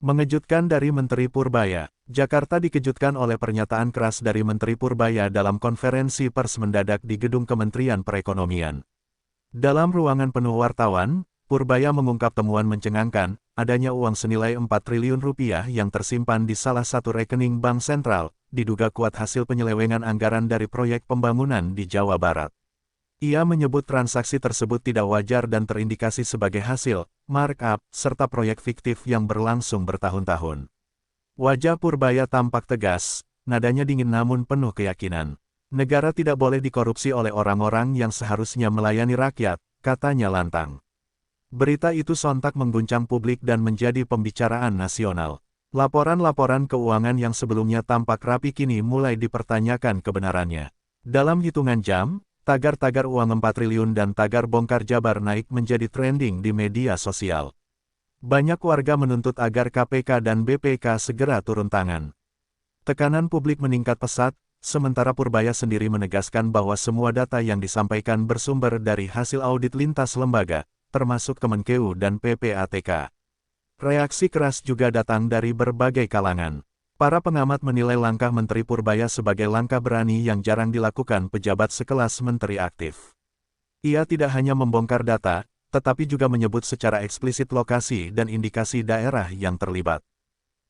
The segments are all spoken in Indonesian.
Mengejutkan dari Menteri Purbaya, Jakarta dikejutkan oleh pernyataan keras dari Menteri Purbaya dalam konferensi pers mendadak di Gedung Kementerian Perekonomian. Dalam ruangan penuh wartawan, Purbaya mengungkap temuan mencengangkan, adanya uang senilai 4 triliun rupiah yang tersimpan di salah satu rekening bank sentral, diduga kuat hasil penyelewengan anggaran dari proyek pembangunan di Jawa Barat. Ia menyebut transaksi tersebut tidak wajar dan terindikasi sebagai hasil markup, serta proyek fiktif yang berlangsung bertahun-tahun. Wajah Purbaya tampak tegas, nadanya dingin namun penuh keyakinan. Negara tidak boleh dikorupsi oleh orang-orang yang seharusnya melayani rakyat, katanya lantang. Berita itu sontak mengguncang publik dan menjadi pembicaraan nasional. Laporan-laporan keuangan yang sebelumnya tampak rapi kini mulai dipertanyakan kebenarannya. Dalam hitungan jam, tagar-tagar uang 4 triliun dan tagar bongkar Jabar naik menjadi trending di media sosial. Banyak warga menuntut agar KPK dan BPK segera turun tangan. Tekanan publik meningkat pesat, sementara Purbaya sendiri menegaskan bahwa semua data yang disampaikan bersumber dari hasil audit lintas lembaga, termasuk Kemenkeu dan PPATK. Reaksi keras juga datang dari berbagai kalangan. Para pengamat menilai langkah Menteri Purbaya sebagai langkah berani yang jarang dilakukan pejabat sekelas menteri aktif. Ia tidak hanya membongkar data, tetapi juga menyebut secara eksplisit lokasi dan indikasi daerah yang terlibat.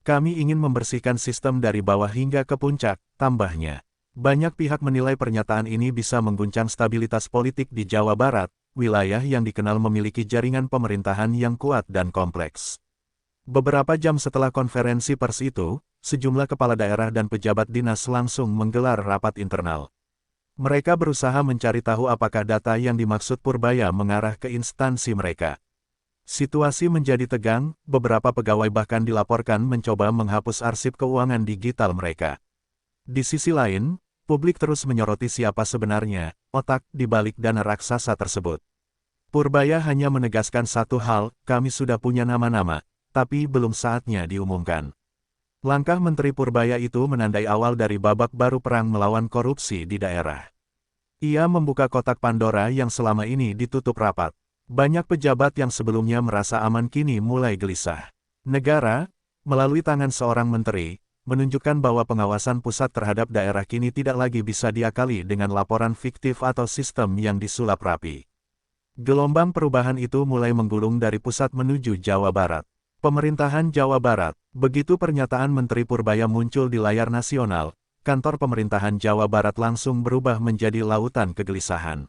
Kami ingin membersihkan sistem dari bawah hingga ke puncak, tambahnya. Banyak pihak menilai pernyataan ini bisa mengguncang stabilitas politik di Jawa Barat, wilayah yang dikenal memiliki jaringan pemerintahan yang kuat dan kompleks. Beberapa jam setelah konferensi pers itu, sejumlah kepala daerah dan pejabat dinas langsung menggelar rapat internal. Mereka berusaha mencari tahu apakah data yang dimaksud Purbaya mengarah ke instansi mereka. Situasi menjadi tegang, beberapa pegawai bahkan dilaporkan mencoba menghapus arsip keuangan digital mereka. Di sisi lain, publik terus menyoroti siapa sebenarnya otak di balik dana raksasa tersebut. Purbaya hanya menegaskan satu hal, kami sudah punya nama-nama, tapi belum saatnya diumumkan. Langkah Menteri Purbaya itu menandai awal dari babak baru perang melawan korupsi di daerah. Ia membuka kotak Pandora yang selama ini ditutup rapat. Banyak pejabat yang sebelumnya merasa aman kini mulai gelisah. Negara, melalui tangan seorang menteri, menunjukkan bahwa pengawasan pusat terhadap daerah kini tidak lagi bisa diakali dengan laporan fiktif atau sistem yang disulap rapi. Gelombang perubahan itu mulai menggulung dari pusat menuju Jawa Barat. Pemerintahan Jawa Barat, begitu pernyataan Menteri Purbaya muncul di layar nasional, kantor pemerintahan Jawa Barat langsung berubah menjadi lautan kegelisahan.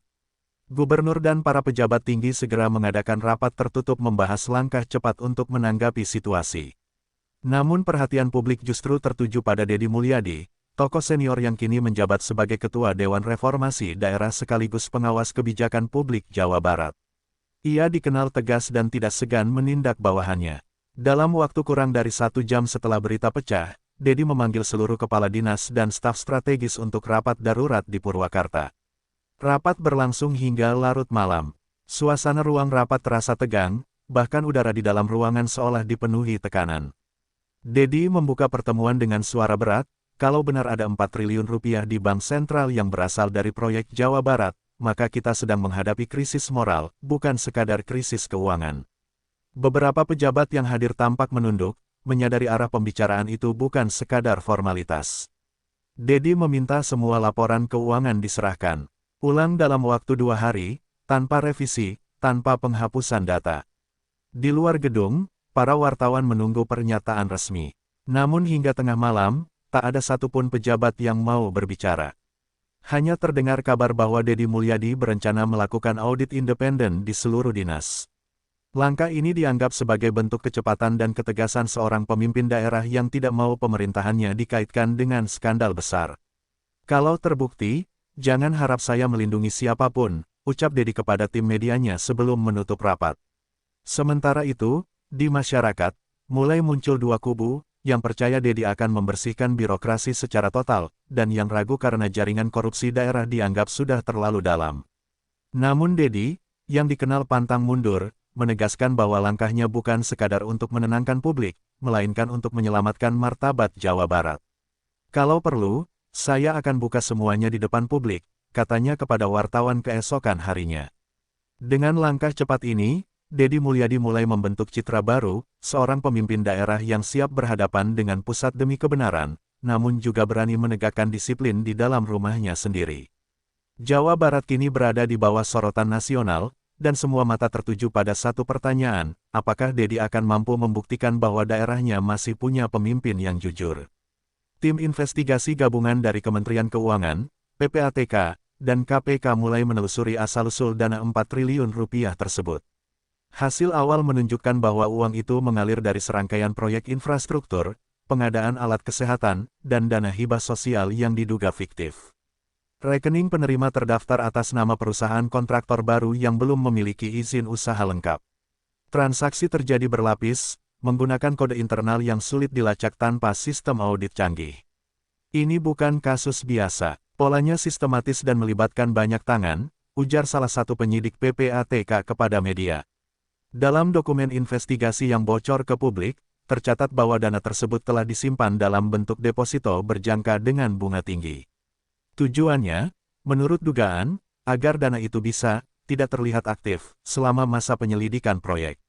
Gubernur dan para pejabat tinggi segera mengadakan rapat tertutup membahas langkah cepat untuk menanggapi situasi. Namun perhatian publik justru tertuju pada Deddy Mulyadi, tokoh senior yang kini menjabat sebagai Ketua Dewan Reformasi Daerah sekaligus pengawas kebijakan publik Jawa Barat. Ia dikenal tegas dan tidak segan menindak bawahannya. Dalam waktu kurang dari 1 jam setelah berita pecah, Deddy memanggil seluruh kepala dinas dan staf strategis untuk rapat darurat di Purwakarta. Rapat berlangsung hingga larut malam. Suasana ruang rapat terasa tegang, bahkan udara di dalam ruangan seolah dipenuhi tekanan. Deddy membuka pertemuan dengan suara berat, kalau benar ada 4 triliun rupiah di bank sentral yang berasal dari proyek Jawa Barat, maka kita sedang menghadapi krisis moral, bukan sekadar krisis keuangan. Beberapa pejabat yang hadir tampak menunduk, menyadari arah pembicaraan itu bukan sekadar formalitas. Deddy meminta semua laporan keuangan diserahkan ulang dalam waktu 2 hari, tanpa revisi, tanpa penghapusan data. Di luar gedung, para wartawan menunggu pernyataan resmi. Namun hingga tengah malam, tak ada satupun pejabat yang mau berbicara. Hanya terdengar kabar bahwa Deddy Mulyadi berencana melakukan audit independen di seluruh dinas. Langkah ini dianggap sebagai bentuk kecepatan dan ketegasan seorang pemimpin daerah yang tidak mau pemerintahannya dikaitkan dengan skandal besar. Kalau terbukti, jangan harap saya melindungi siapapun, ucap Deddy kepada tim medianya sebelum menutup rapat. Sementara itu, di masyarakat, mulai muncul dua kubu, yang percaya Deddy akan membersihkan birokrasi secara total, dan yang ragu karena jaringan korupsi daerah dianggap sudah terlalu dalam. Namun Deddy, yang dikenal pantang mundur, menegaskan bahwa langkahnya bukan sekadar untuk menenangkan publik, melainkan untuk menyelamatkan martabat Jawa Barat. Kalau perlu, saya akan buka semuanya di depan publik, katanya kepada wartawan keesokan harinya. Dengan langkah cepat ini, Deddy Mulyadi mulai membentuk citra baru, seorang pemimpin daerah yang siap berhadapan dengan pusat demi kebenaran, namun juga berani menegakkan disiplin di dalam rumahnya sendiri. Jawa Barat kini berada di bawah sorotan nasional, dan semua mata tertuju pada satu pertanyaan, apakah Deddy akan mampu membuktikan bahwa daerahnya masih punya pemimpin yang jujur. Tim investigasi gabungan dari Kementerian Keuangan, PPATK, dan KPK mulai menelusuri asal-usul dana 4 triliun rupiah tersebut. Hasil awal menunjukkan bahwa uang itu mengalir dari serangkaian proyek infrastruktur, pengadaan alat kesehatan, dan dana hibah sosial yang diduga fiktif. Rekening penerima terdaftar atas nama perusahaan kontraktor baru yang belum memiliki izin usaha lengkap. Transaksi terjadi berlapis, menggunakan kode internal yang sulit dilacak tanpa sistem audit canggih. Ini bukan kasus biasa, polanya sistematis dan melibatkan banyak tangan, ujar salah satu penyidik PPATK kepada media. Dalam dokumen investigasi yang bocor ke publik, tercatat bahwa dana tersebut telah disimpan dalam bentuk deposito berjangka dengan bunga tinggi. Tujuannya, menurut dugaan, agar dana itu bisa tidak terlihat aktif selama masa penyelidikan proyek.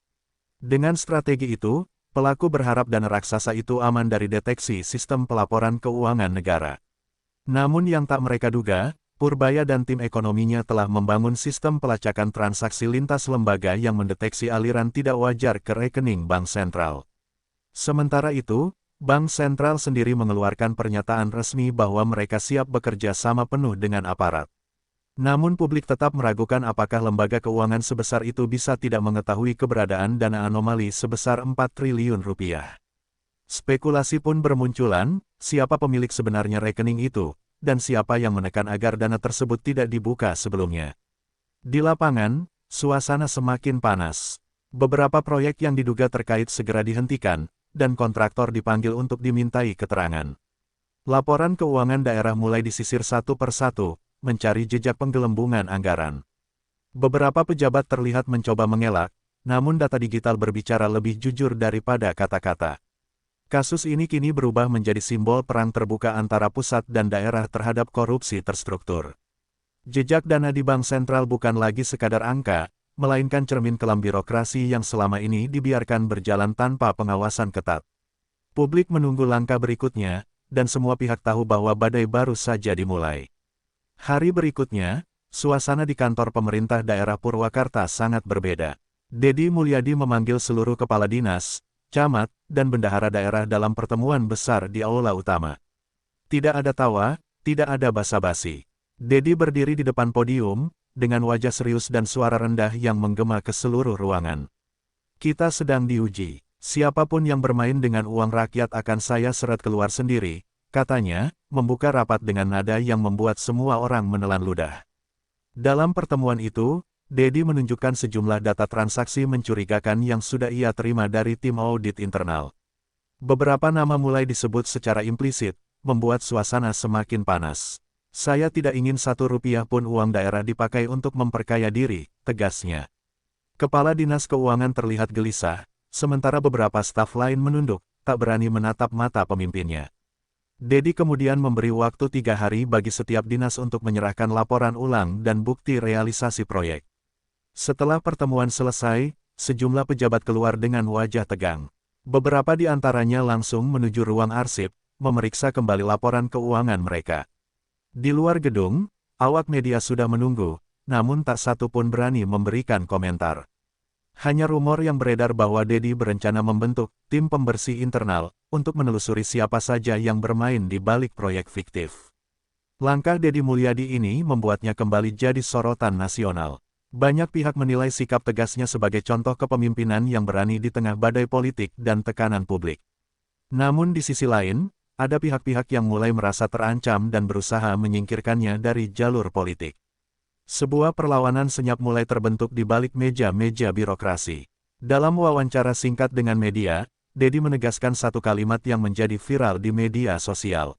Dengan strategi itu, pelaku berharap dana raksasa itu aman dari deteksi sistem pelaporan keuangan negara. Namun yang tak mereka duga, Purbaya dan tim ekonominya telah membangun sistem pelacakan transaksi lintas lembaga yang mendeteksi aliran tidak wajar ke rekening Bank Sentral. Sementara itu, Bank Sentral sendiri mengeluarkan pernyataan resmi bahwa mereka siap bekerja sama penuh dengan aparat. Namun publik tetap meragukan apakah lembaga keuangan sebesar itu bisa tidak mengetahui keberadaan dana anomali sebesar 4 triliun rupiah. Spekulasi pun bermunculan, siapa pemilik sebenarnya rekening itu, dan siapa yang menekan agar dana tersebut tidak dibuka sebelumnya. Di lapangan, suasana semakin panas. Beberapa proyek yang diduga terkait segera dihentikan, dan kontraktor dipanggil untuk dimintai keterangan. Laporan keuangan daerah mulai disisir satu persatu, mencari jejak penggelembungan anggaran. Beberapa pejabat terlihat mencoba mengelak, namun data digital berbicara lebih jujur daripada kata-kata. Kasus ini kini berubah menjadi simbol perang terbuka antara pusat dan daerah terhadap korupsi terstruktur. Jejak dana di Bank Sentral bukan lagi sekadar angka, melainkan cermin kelam birokrasi yang selama ini dibiarkan berjalan tanpa pengawasan ketat. Publik menunggu langkah berikutnya, dan semua pihak tahu bahwa badai baru saja dimulai. Hari berikutnya, suasana di kantor pemerintah daerah Purwakarta sangat berbeda. Deddy Mulyadi memanggil seluruh kepala dinas, camat, dan bendahara daerah dalam pertemuan besar di aula utama. Tidak ada tawa, tidak ada basa-basi. Deddy berdiri di depan podium, dengan wajah serius dan suara rendah yang menggema ke seluruh ruangan. Kita sedang diuji. Siapapun yang bermain dengan uang rakyat akan saya seret keluar sendiri, katanya, membuka rapat dengan nada yang membuat semua orang menelan ludah. Dalam pertemuan itu, Deddy menunjukkan sejumlah data transaksi mencurigakan yang sudah ia terima dari tim audit internal. Beberapa nama mulai disebut secara implisit, membuat suasana semakin panas. Saya tidak ingin 1 rupiah pun uang daerah dipakai untuk memperkaya diri, tegasnya. Kepala Dinas Keuangan terlihat gelisah, sementara beberapa staf lain menunduk, tak berani menatap mata pemimpinnya. Deddy kemudian memberi waktu 3 hari bagi setiap dinas untuk menyerahkan laporan ulang dan bukti realisasi proyek. Setelah pertemuan selesai, sejumlah pejabat keluar dengan wajah tegang. Beberapa di antaranya langsung menuju ruang arsip, memeriksa kembali laporan keuangan mereka. Di luar gedung, awak media sudah menunggu, namun tak satu pun berani memberikan komentar. Hanya rumor yang beredar bahwa Deddy berencana membentuk tim pembersih internal untuk menelusuri siapa saja yang bermain di balik proyek fiktif. Langkah Deddy Mulyadi ini membuatnya kembali jadi sorotan nasional. Banyak pihak menilai sikap tegasnya sebagai contoh kepemimpinan yang berani di tengah badai politik dan tekanan publik. Namun di sisi lain, ada pihak-pihak yang mulai merasa terancam dan berusaha menyingkirkannya dari jalur politik. Sebuah perlawanan senyap mulai terbentuk di balik meja-meja birokrasi. Dalam wawancara singkat dengan media, Deddy menegaskan satu kalimat yang menjadi viral di media sosial.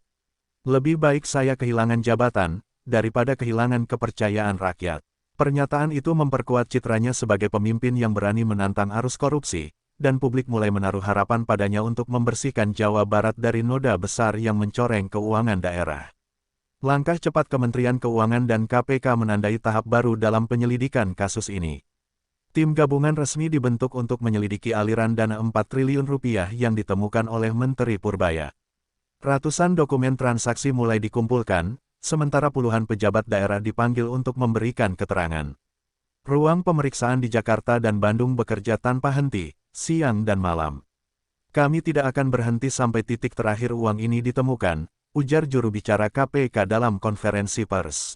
Lebih baik saya kehilangan jabatan, daripada kehilangan kepercayaan rakyat. Pernyataan itu memperkuat citranya sebagai pemimpin yang berani menantang arus korupsi, dan publik mulai menaruh harapan padanya untuk membersihkan Jawa Barat dari noda besar yang mencoreng keuangan daerah. Langkah cepat Kementerian Keuangan dan KPK menandai tahap baru dalam penyelidikan kasus ini. Tim gabungan resmi dibentuk untuk menyelidiki aliran dana 4 triliun rupiah yang ditemukan oleh Menteri Purbaya. Ratusan dokumen transaksi mulai dikumpulkan, sementara puluhan pejabat daerah dipanggil untuk memberikan keterangan. Ruang pemeriksaan di Jakarta dan Bandung bekerja tanpa henti, siang dan malam. Kami tidak akan berhenti sampai titik terakhir uang ini ditemukan, ujar juru bicara KPK dalam konferensi pers.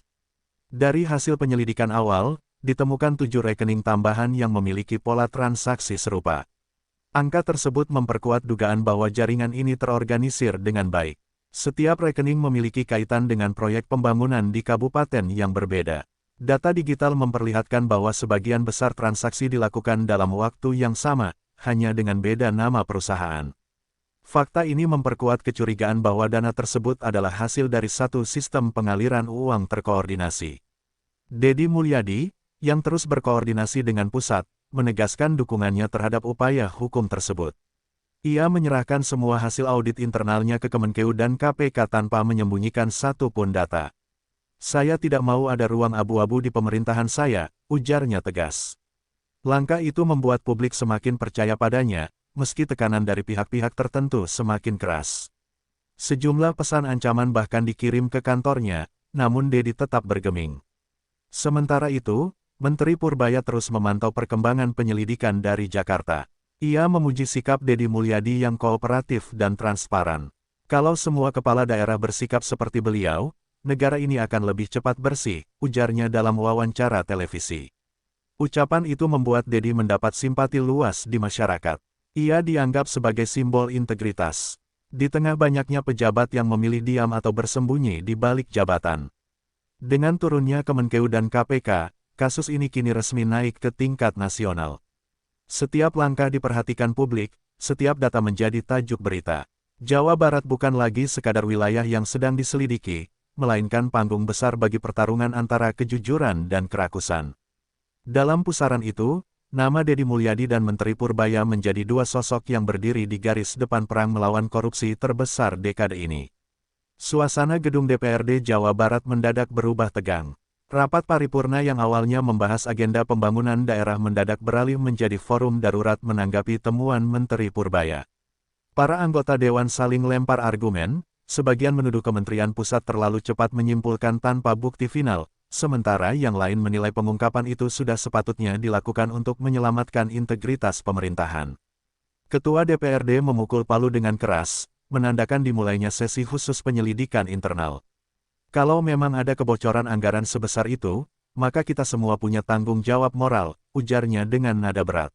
Dari hasil penyelidikan awal, ditemukan 7 rekening tambahan yang memiliki pola transaksi serupa. Angka tersebut memperkuat dugaan bahwa jaringan ini terorganisir dengan baik. Setiap rekening memiliki kaitan dengan proyek pembangunan di kabupaten yang berbeda. Data digital memperlihatkan bahwa sebagian besar transaksi dilakukan dalam waktu yang sama, hanya dengan beda nama perusahaan. Fakta ini memperkuat kecurigaan bahwa dana tersebut adalah hasil dari satu sistem pengaliran uang terkoordinasi. Deddy Mulyadi, yang terus berkoordinasi dengan pusat, menegaskan dukungannya terhadap upaya hukum tersebut. Ia menyerahkan semua hasil audit internalnya ke Kemenkeu dan KPK tanpa menyembunyikan satu pun data. Saya tidak mau ada ruang abu-abu di pemerintahan saya, ujarnya tegas. Langkah itu membuat publik semakin percaya padanya, meski tekanan dari pihak-pihak tertentu semakin keras. Sejumlah pesan ancaman bahkan dikirim ke kantornya, namun Deddy tetap bergeming. Sementara itu, Menteri Purbaya terus memantau perkembangan penyelidikan dari Jakarta. Ia memuji sikap Deddy Mulyadi yang kooperatif dan transparan. Kalau semua kepala daerah bersikap seperti beliau, negara ini akan lebih cepat bersih, ujarnya dalam wawancara televisi. Ucapan itu membuat Deddy mendapat simpati luas di masyarakat. Ia dianggap sebagai simbol integritas. Di tengah banyaknya pejabat yang memilih diam atau bersembunyi di balik jabatan. Dengan turunnya Kemenkeu dan KPK, kasus ini kini resmi naik ke tingkat nasional. Setiap langkah diperhatikan publik, setiap data menjadi tajuk berita. Jawa Barat bukan lagi sekadar wilayah yang sedang diselidiki, melainkan panggung besar bagi pertarungan antara kejujuran dan kerakusan. Dalam pusaran itu, nama Deddy Mulyadi dan Menteri Purbaya menjadi dua sosok yang berdiri di garis depan perang melawan korupsi terbesar dekade ini. Suasana gedung DPRD Jawa Barat mendadak berubah tegang. Rapat paripurna yang awalnya membahas agenda pembangunan daerah mendadak beralih menjadi forum darurat menanggapi temuan Menteri Purbaya. Para anggota dewan saling lempar argumen, sebagian menuduh Kementerian Pusat terlalu cepat menyimpulkan tanpa bukti final, sementara yang lain menilai pengungkapan itu sudah sepatutnya dilakukan untuk menyelamatkan integritas pemerintahan. Ketua DPRD memukul palu dengan keras, menandakan dimulainya sesi khusus penyelidikan internal. Kalau memang ada kebocoran anggaran sebesar itu, maka kita semua punya tanggung jawab moral, ujarnya dengan nada berat.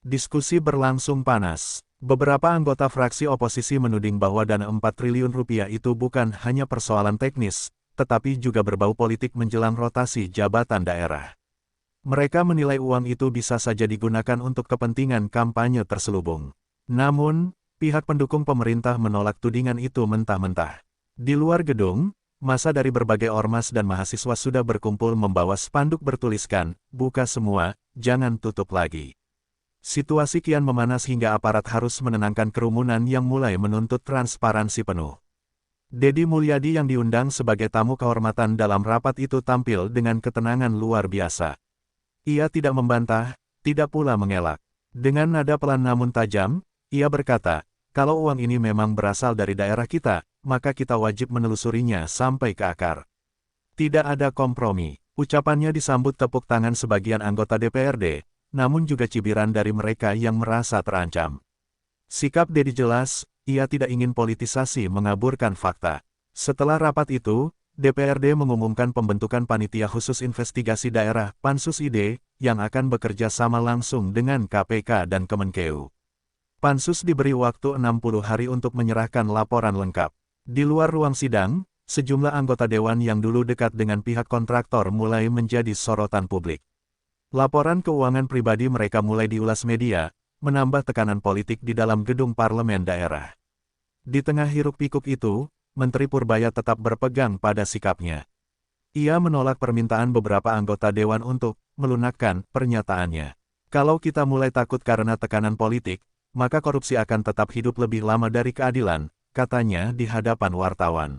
Diskusi berlangsung panas. Beberapa anggota fraksi oposisi menuding bahwa dana 4 triliun rupiah itu bukan hanya persoalan teknis, tetapi juga berbau politik menjelang rotasi jabatan daerah. Mereka menilai uang itu bisa saja digunakan untuk kepentingan kampanye terselubung. Namun, pihak pendukung pemerintah menolak tudingan itu mentah-mentah. Di luar gedung, massa dari berbagai ormas dan mahasiswa sudah berkumpul membawa spanduk bertuliskan, "Buka semua, jangan tutup lagi." Situasi kian memanas hingga aparat harus menenangkan kerumunan yang mulai menuntut transparansi penuh. Deddy Mulyadi yang diundang sebagai tamu kehormatan dalam rapat itu tampil dengan ketenangan luar biasa. Ia tidak membantah, tidak pula mengelak. Dengan nada pelan namun tajam, ia berkata, "Kalau uang ini memang berasal dari daerah kita, maka kita wajib menelusurinya sampai ke akar." Tidak ada kompromi. Ucapannya disambut tepuk tangan sebagian anggota DPRD, namun juga cibiran dari mereka yang merasa terancam. Sikap Deddy jelas, ia tidak ingin politisasi mengaburkan fakta. Setelah rapat itu, DPRD mengumumkan pembentukan Panitia Khusus Investigasi Daerah Pansus ID, yang akan bekerja sama langsung dengan KPK dan Kemenkeu. Pansus diberi waktu 60 hari untuk menyerahkan laporan lengkap. Di luar ruang sidang, sejumlah anggota dewan yang dulu dekat dengan pihak kontraktor mulai menjadi sorotan publik. Laporan keuangan pribadi mereka mulai diulas media, menambah tekanan politik di dalam gedung parlemen daerah. Di tengah hiruk-pikuk itu, Menteri Purbaya tetap berpegang pada sikapnya. Ia menolak permintaan beberapa anggota dewan untuk melunakkan pernyataannya. Kalau kita mulai takut karena tekanan politik, maka korupsi akan tetap hidup lebih lama dari keadilan, katanya di hadapan wartawan.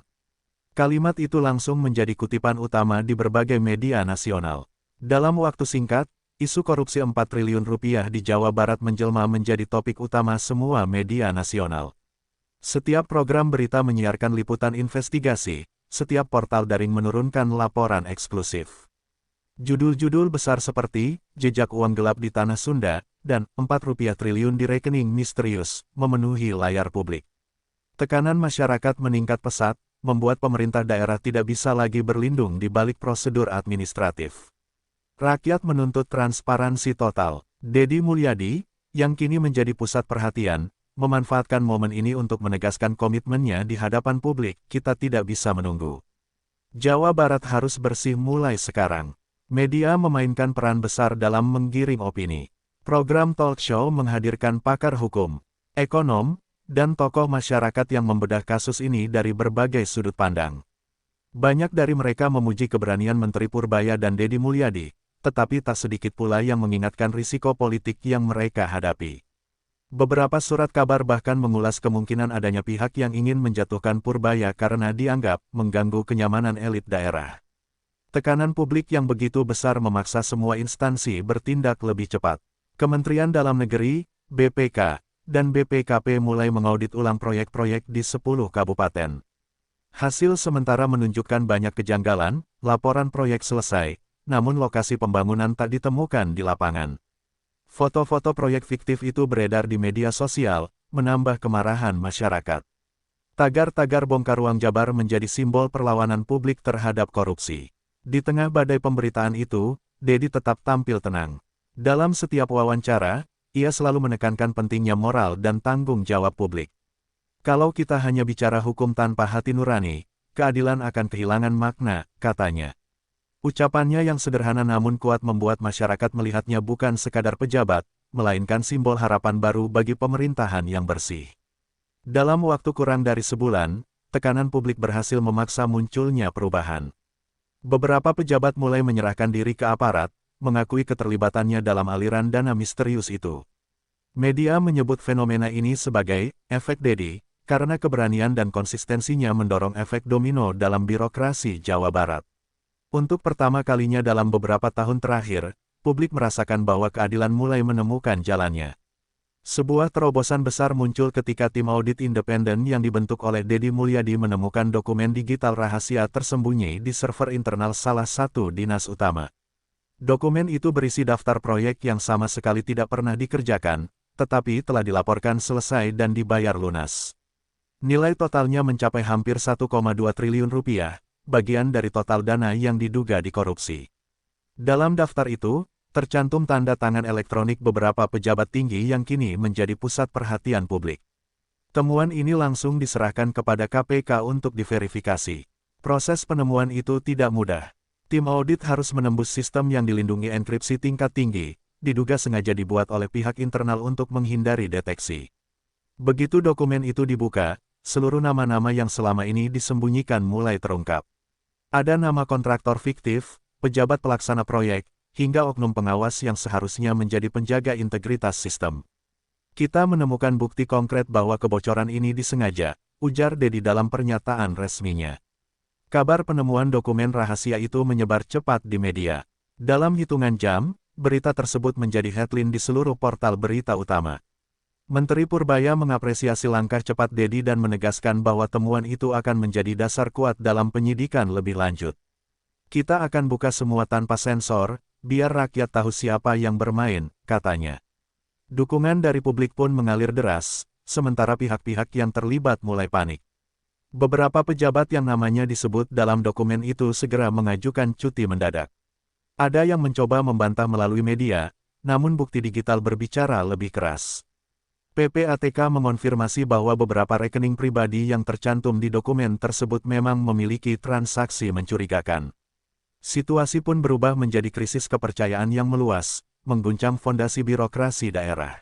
Kalimat itu langsung menjadi kutipan utama di berbagai media nasional. Dalam waktu singkat, isu korupsi 4 triliun rupiah di Jawa Barat menjelma menjadi topik utama semua media nasional. Setiap program berita menyiarkan liputan investigasi, setiap portal daring menurunkan laporan eksklusif. Judul-judul besar seperti, jejak uang gelap di Tanah Sunda, dan 4 rupiah triliun di rekening misterius, memenuhi layar publik. Tekanan masyarakat meningkat pesat, membuat pemerintah daerah tidak bisa lagi berlindung di balik prosedur administratif. Rakyat menuntut transparansi total. Deddy Mulyadi, yang kini menjadi pusat perhatian, memanfaatkan momen ini untuk menegaskan komitmennya di hadapan publik. Kita tidak bisa menunggu. Jawa Barat harus bersih mulai sekarang. Media memainkan peran besar dalam menggiring opini. Program talk show menghadirkan pakar hukum, ekonom, dan tokoh masyarakat yang membedah kasus ini dari berbagai sudut pandang. Banyak dari mereka memuji keberanian Menteri Purbaya dan Deddy Mulyadi, tetapi tak sedikit pula yang mengingatkan risiko politik yang mereka hadapi. Beberapa surat kabar bahkan mengulas kemungkinan adanya pihak yang ingin menjatuhkan Purbaya karena dianggap mengganggu kenyamanan elit daerah. Tekanan publik yang begitu besar memaksa semua instansi bertindak lebih cepat. Kementerian Dalam Negeri, BPK, dan BPKP mulai mengaudit ulang proyek-proyek di 10 kabupaten. Hasil sementara menunjukkan banyak kejanggalan, laporan proyek selesai, namun lokasi pembangunan tak ditemukan di lapangan. Foto-foto proyek fiktif itu beredar di media sosial, menambah kemarahan masyarakat. Tagar-tagar bongkar uang Jabar menjadi simbol perlawanan publik terhadap korupsi. Di tengah badai pemberitaan itu, Deddy tetap tampil tenang. Dalam setiap wawancara, ia selalu menekankan pentingnya moral dan tanggung jawab publik. Kalau kita hanya bicara hukum tanpa hati nurani, keadilan akan kehilangan makna, katanya. Ucapannya yang sederhana namun kuat membuat masyarakat melihatnya bukan sekadar pejabat, melainkan simbol harapan baru bagi pemerintahan yang bersih. Dalam waktu kurang dari sebulan, tekanan publik berhasil memaksa munculnya perubahan. Beberapa pejabat mulai menyerahkan diri ke aparat, mengakui keterlibatannya dalam aliran dana misterius itu. Media menyebut fenomena ini sebagai efek Deddy, karena keberanian dan konsistensinya mendorong efek domino dalam birokrasi Jawa Barat. Untuk pertama kalinya dalam beberapa tahun terakhir, publik merasakan bahwa keadilan mulai menemukan jalannya. Sebuah terobosan besar muncul ketika tim audit independen yang dibentuk oleh Deddy Mulyadi menemukan dokumen digital rahasia tersembunyi di server internal salah satu dinas utama. Dokumen itu berisi daftar proyek yang sama sekali tidak pernah dikerjakan, tetapi telah dilaporkan selesai dan dibayar lunas. Nilai totalnya mencapai hampir 1,2 triliun rupiah. Bagian dari total dana yang diduga dikorupsi. Dalam daftar itu, tercantum tanda tangan elektronik beberapa pejabat tinggi yang kini menjadi pusat perhatian publik. Temuan ini langsung diserahkan kepada KPK untuk diverifikasi. Proses penemuan itu tidak mudah. Tim audit harus menembus sistem yang dilindungi enkripsi tingkat tinggi, diduga sengaja dibuat oleh pihak internal untuk menghindari deteksi. Begitu dokumen itu dibuka, seluruh nama-nama yang selama ini disembunyikan mulai terungkap. Ada nama kontraktor fiktif, pejabat pelaksana proyek, hingga oknum pengawas yang seharusnya menjadi penjaga integritas sistem. Kita menemukan bukti konkret bahwa kebocoran ini disengaja, ujar Deddy dalam pernyataan resminya. Kabar penemuan dokumen rahasia itu menyebar cepat di media. Dalam hitungan jam, berita tersebut menjadi headline di seluruh portal berita utama. Menteri Purbaya mengapresiasi langkah cepat Deddy dan menegaskan bahwa temuan itu akan menjadi dasar kuat dalam penyidikan lebih lanjut. Kita akan buka semua tanpa sensor, biar rakyat tahu siapa yang bermain, katanya. Dukungan dari publik pun mengalir deras, sementara pihak-pihak yang terlibat mulai panik. Beberapa pejabat yang namanya disebut dalam dokumen itu segera mengajukan cuti mendadak. Ada yang mencoba membantah melalui media, namun bukti digital berbicara lebih keras. PPATK mengonfirmasi bahwa beberapa rekening pribadi yang tercantum di dokumen tersebut memang memiliki transaksi mencurigakan. Situasi pun berubah menjadi krisis kepercayaan yang meluas, mengguncang fondasi birokrasi daerah.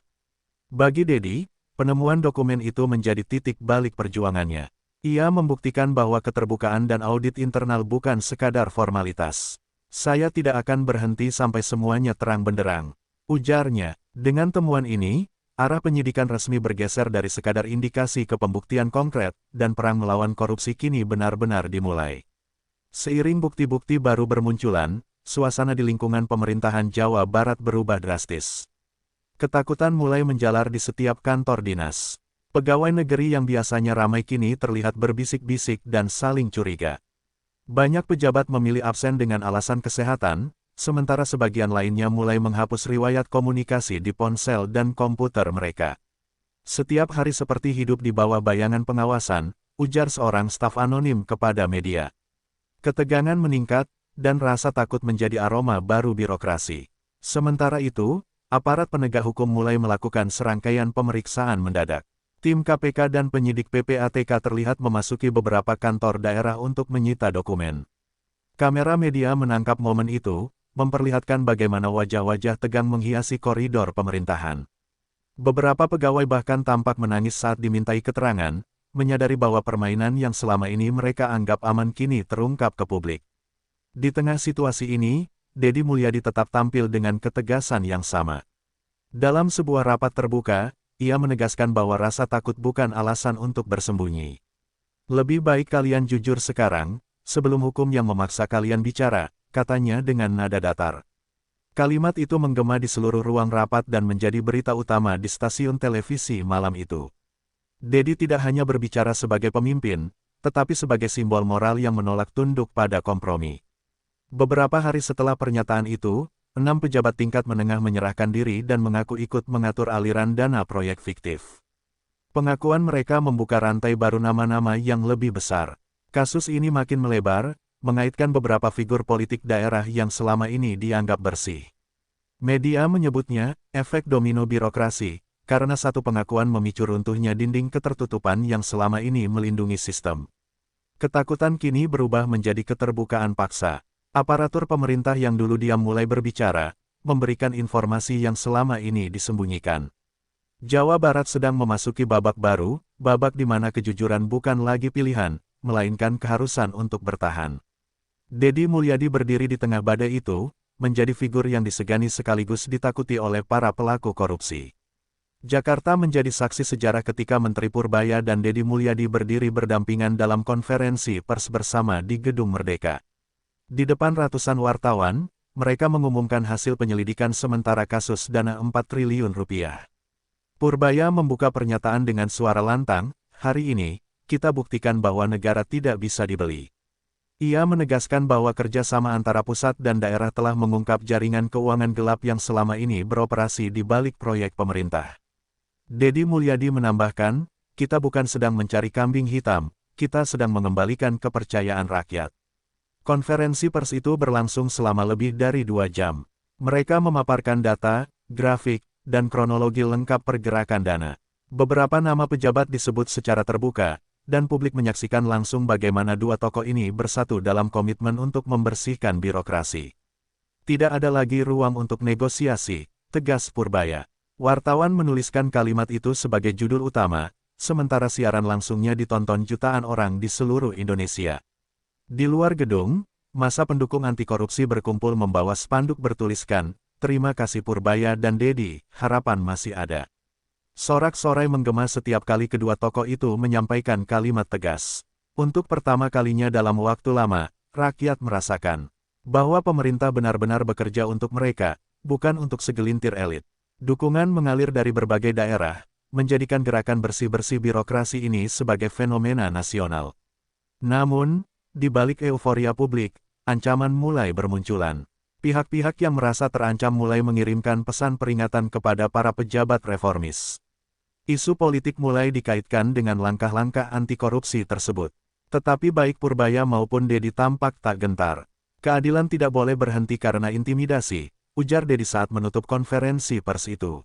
Bagi Deddy, penemuan dokumen itu menjadi titik balik perjuangannya. Ia membuktikan bahwa keterbukaan dan audit internal bukan sekadar formalitas. Saya tidak akan berhenti sampai semuanya terang benderang, ujarnya. Dengan temuan ini, arah penyidikan resmi bergeser dari sekadar indikasi ke pembuktian konkret, dan perang melawan korupsi kini benar-benar dimulai. Seiring bukti-bukti baru bermunculan, suasana di lingkungan pemerintahan Jawa Barat berubah drastis. Ketakutan mulai menjalar di setiap kantor dinas. Pegawai negeri yang biasanya ramai kini terlihat berbisik-bisik dan saling curiga. Banyak pejabat memilih absen dengan alasan kesehatan, sementara sebagian lainnya mulai menghapus riwayat komunikasi di ponsel dan komputer mereka. Setiap hari seperti hidup di bawah bayangan pengawasan, ujar seorang staf anonim kepada media. Ketegangan meningkat, dan rasa takut menjadi aroma baru birokrasi. Sementara itu, aparat penegak hukum mulai melakukan serangkaian pemeriksaan mendadak. Tim KPK dan penyidik PPATK terlihat memasuki beberapa kantor daerah untuk menyita dokumen. Kamera media menangkap momen itu, memperlihatkan bagaimana wajah-wajah tegang menghiasi koridor pemerintahan. Beberapa pegawai bahkan tampak menangis saat dimintai keterangan, menyadari bahwa permainan yang selama ini mereka anggap aman kini terungkap ke publik. Di tengah situasi ini, Deddy Mulyadi tetap tampil dengan ketegasan yang sama. Dalam sebuah rapat terbuka, ia menegaskan bahwa rasa takut bukan alasan untuk bersembunyi. Lebih baik kalian jujur sekarang, sebelum hukum yang memaksa kalian bicara, katanya dengan nada datar. Kalimat itu menggema di seluruh ruang rapat dan menjadi berita utama di stasiun televisi malam itu. Deddy tidak hanya berbicara sebagai pemimpin, tetapi sebagai simbol moral yang menolak tunduk pada kompromi. Beberapa hari setelah pernyataan itu, 6 pejabat tingkat menengah menyerahkan diri dan mengaku ikut mengatur aliran dana proyek fiktif. Pengakuan mereka membuka rantai baru nama-nama yang lebih besar. Kasus ini makin melebar, mengaitkan beberapa figur politik daerah yang selama ini dianggap bersih. Media menyebutnya, efek domino birokrasi, karena satu pengakuan memicu runtuhnya dinding ketertutupan yang selama ini melindungi sistem. Ketakutan kini berubah menjadi keterbukaan paksa. Aparatur pemerintah yang dulu diam mulai berbicara, memberikan informasi yang selama ini disembunyikan. Jawa Barat sedang memasuki babak baru, babak di mana kejujuran bukan lagi pilihan, melainkan keharusan untuk bertahan. Deddy Mulyadi berdiri di tengah badai itu, menjadi figur yang disegani sekaligus ditakuti oleh para pelaku korupsi. Jakarta menjadi saksi sejarah ketika Menteri Purbaya dan Deddy Mulyadi berdiri berdampingan dalam konferensi pers bersama di Gedung Merdeka. Di depan ratusan wartawan, mereka mengumumkan hasil penyelidikan sementara kasus dana 4 triliun rupiah. Purbaya membuka pernyataan dengan suara lantang, "Hari ini, kita buktikan bahwa negara tidak bisa dibeli." Ia menegaskan bahwa kerjasama antara pusat dan daerah telah mengungkap jaringan keuangan gelap yang selama ini beroperasi di balik proyek pemerintah. Deddy Mulyadi menambahkan, "Kita bukan sedang mencari kambing hitam, kita sedang mengembalikan kepercayaan rakyat." Konferensi pers itu berlangsung selama lebih dari 2 jam. Mereka memaparkan data, grafik, dan kronologi lengkap pergerakan dana. Beberapa nama pejabat disebut secara terbuka, dan publik menyaksikan langsung bagaimana dua tokoh ini bersatu dalam komitmen untuk membersihkan birokrasi. Tidak ada lagi ruang untuk negosiasi, tegas Purbaya. Wartawan menuliskan kalimat itu sebagai judul utama, sementara siaran langsungnya ditonton jutaan orang di seluruh Indonesia. Di luar gedung, massa pendukung anti korupsi berkumpul membawa spanduk bertuliskan, "Terima kasih Purbaya dan Deddy, harapan masih ada." Sorak-sorai menggema setiap kali kedua tokoh itu menyampaikan kalimat tegas. Untuk pertama kalinya dalam waktu lama, rakyat merasakan bahwa pemerintah benar-benar bekerja untuk mereka, bukan untuk segelintir elit. Dukungan mengalir dari berbagai daerah, menjadikan gerakan bersih-bersih birokrasi ini sebagai fenomena nasional. Namun, di balik euforia publik, ancaman mulai bermunculan. Pihak-pihak yang merasa terancam mulai mengirimkan pesan peringatan kepada para pejabat reformis. Isu politik mulai dikaitkan dengan langkah-langkah anti korupsi tersebut. Tetapi baik Purbaya maupun Deddy tampak tak gentar. "Keadilan tidak boleh berhenti karena intimidasi," ujar Deddy saat menutup konferensi pers itu.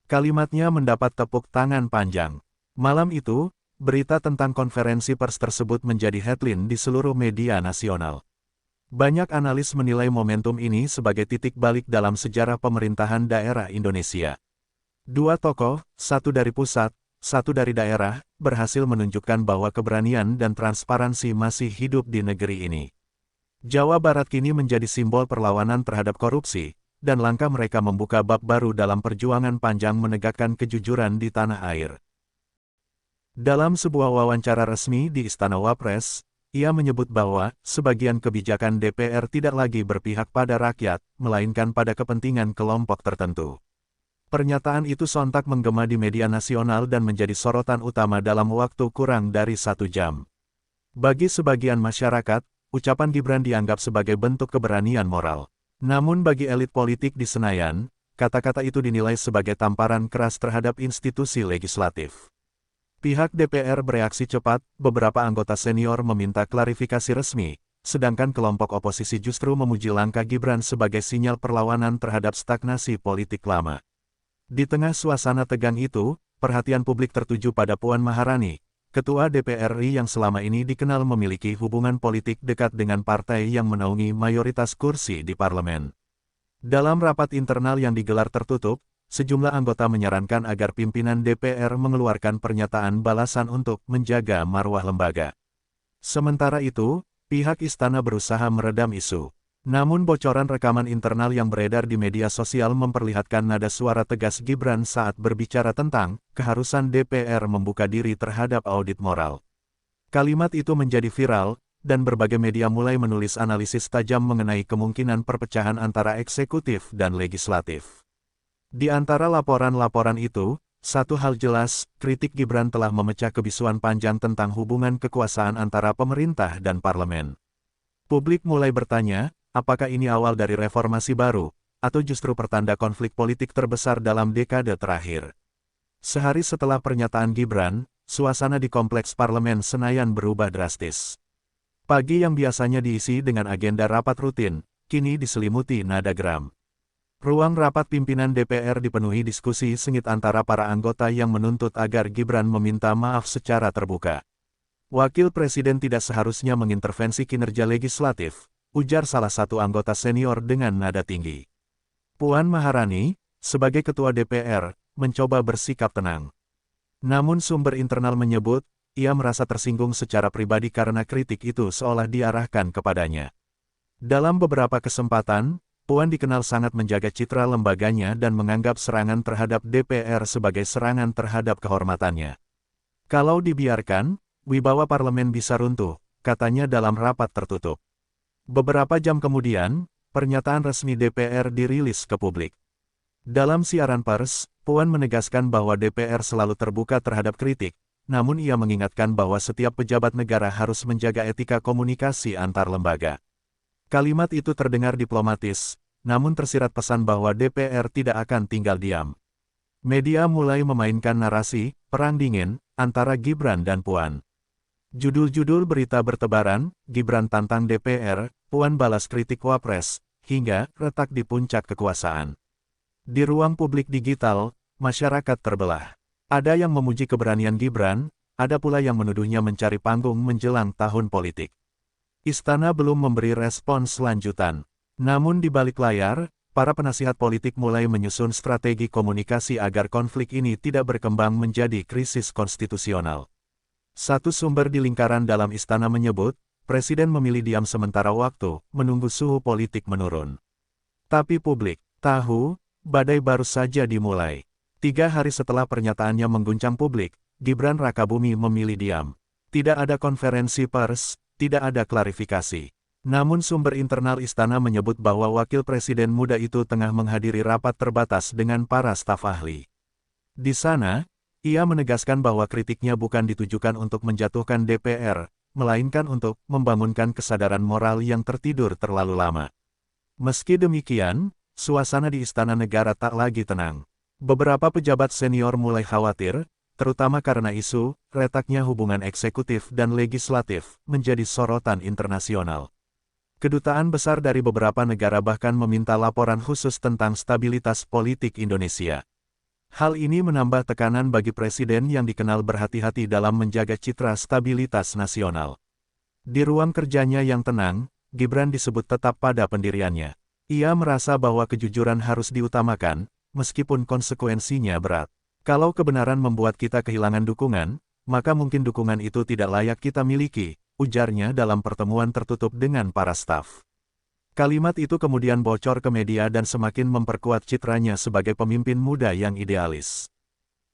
Kalimatnya mendapat tepuk tangan panjang. Malam itu, berita tentang konferensi pers tersebut menjadi headline di seluruh media nasional. Banyak analis menilai momentum ini sebagai titik balik dalam sejarah pemerintahan daerah Indonesia. Dua tokoh, satu dari pusat, satu dari daerah, berhasil menunjukkan bahwa keberanian dan transparansi masih hidup di negeri ini. Jawa Barat kini menjadi simbol perlawanan terhadap korupsi, dan langkah mereka membuka bab baru dalam perjuangan panjang menegakkan kejujuran di tanah air. Dalam sebuah wawancara resmi di Istana Wapres, Ia menyebut bahwa sebagian kebijakan DPR tidak lagi berpihak pada rakyat, melainkan pada kepentingan kelompok tertentu. Pernyataan itu sontak menggema di media nasional dan menjadi sorotan utama dalam waktu kurang dari 1 jam. Bagi sebagian masyarakat, ucapan Gibran dianggap sebagai bentuk keberanian moral. Namun bagi elit politik di Senayan, kata-kata itu dinilai sebagai tamparan keras terhadap institusi legislatif. Pihak DPR bereaksi cepat, beberapa anggota senior meminta klarifikasi resmi, sedangkan kelompok oposisi justru memuji langkah Gibran sebagai sinyal perlawanan terhadap stagnasi politik lama. Di tengah suasana tegang itu, perhatian publik tertuju pada Puan Maharani, Ketua DPR RI yang selama ini dikenal memiliki hubungan politik dekat dengan partai yang menaungi mayoritas kursi di parlemen. Dalam rapat internal yang digelar tertutup, sejumlah anggota menyarankan agar pimpinan DPR mengeluarkan pernyataan balasan untuk menjaga marwah lembaga. Sementara itu, pihak istana berusaha meredam isu. Namun bocoran rekaman internal yang beredar di media sosial memperlihatkan nada suara tegas Gibran saat berbicara tentang keharusan DPR membuka diri terhadap audit moral. Kalimat itu menjadi viral, dan berbagai media mulai menulis analisis tajam mengenai kemungkinan perpecahan antara eksekutif dan legislatif. Di antara laporan-laporan itu, satu hal jelas, kritik Gibran telah memecah kebisuan panjang tentang hubungan kekuasaan antara pemerintah dan parlemen. Publik mulai bertanya, apakah ini awal dari reformasi baru, atau justru pertanda konflik politik terbesar dalam dekade terakhir. Sehari setelah pernyataan Gibran, suasana di kompleks parlemen Senayan berubah drastis. Pagi yang biasanya diisi dengan agenda rapat rutin, kini diselimuti nada geram. Ruang rapat pimpinan DPR dipenuhi diskusi sengit antara para anggota yang menuntut agar Gibran meminta maaf secara terbuka. Wakil Presiden tidak seharusnya mengintervensi kinerja legislatif, ujar salah satu anggota senior dengan nada tinggi. Puan Maharani, sebagai ketua DPR, mencoba bersikap tenang. Namun sumber internal menyebut, ia merasa tersinggung secara pribadi karena kritik itu seolah diarahkan kepadanya. Dalam beberapa kesempatan, Puan dikenal sangat menjaga citra lembaganya dan menganggap serangan terhadap DPR sebagai serangan terhadap kehormatannya. Kalau dibiarkan, wibawa parlemen bisa runtuh, katanya dalam rapat tertutup. Beberapa jam kemudian, pernyataan resmi DPR dirilis ke publik. Dalam siaran pers, Puan menegaskan bahwa DPR selalu terbuka terhadap kritik, namun ia mengingatkan bahwa setiap pejabat negara harus menjaga etika komunikasi antar lembaga. Kalimat itu terdengar diplomatis, namun tersirat pesan bahwa DPR tidak akan tinggal diam. Media mulai memainkan narasi perang dingin antara Gibran dan Puan. Judul-judul berita bertebaran, Gibran tantang DPR, Puan balas kritik Wapres, hingga retak di puncak kekuasaan. Di ruang publik digital, masyarakat terbelah. Ada yang memuji keberanian Gibran, ada pula yang menuduhnya mencari panggung menjelang tahun politik. Istana belum memberi respons lanjutan. Namun di balik layar, para penasihat politik mulai menyusun strategi komunikasi agar konflik ini tidak berkembang menjadi krisis konstitusional. Satu sumber di lingkaran dalam istana menyebut, Presiden memilih diam sementara waktu, menunggu suhu politik menurun. Tapi publik tahu, badai baru saja dimulai. 3 hari setelah pernyataannya mengguncang publik, Gibran Rakabumi memilih diam. Tidak ada konferensi pers, tidak ada klarifikasi. Namun sumber internal istana menyebut bahwa wakil presiden muda itu tengah menghadiri rapat terbatas dengan para staf ahli. Di sana, ia menegaskan bahwa kritiknya bukan ditujukan untuk menjatuhkan DPR, melainkan untuk membangunkan kesadaran moral yang tertidur terlalu lama. Meski demikian, suasana di Istana Negara tak lagi tenang. Beberapa pejabat senior mulai khawatir, terutama karena isu retaknya hubungan eksekutif dan legislatif menjadi sorotan internasional. Kedutaan besar dari beberapa negara bahkan meminta laporan khusus tentang stabilitas politik Indonesia. Hal ini menambah tekanan bagi presiden yang dikenal berhati-hati dalam menjaga citra stabilitas nasional. Di ruang kerjanya yang tenang, Gibran disebut tetap pada pendiriannya. Ia merasa bahwa kejujuran harus diutamakan, meskipun konsekuensinya berat. Kalau kebenaran membuat kita kehilangan dukungan, maka mungkin dukungan itu tidak layak kita miliki, ujarnya dalam pertemuan tertutup dengan para staf. Kalimat itu kemudian bocor ke media dan semakin memperkuat citranya sebagai pemimpin muda yang idealis.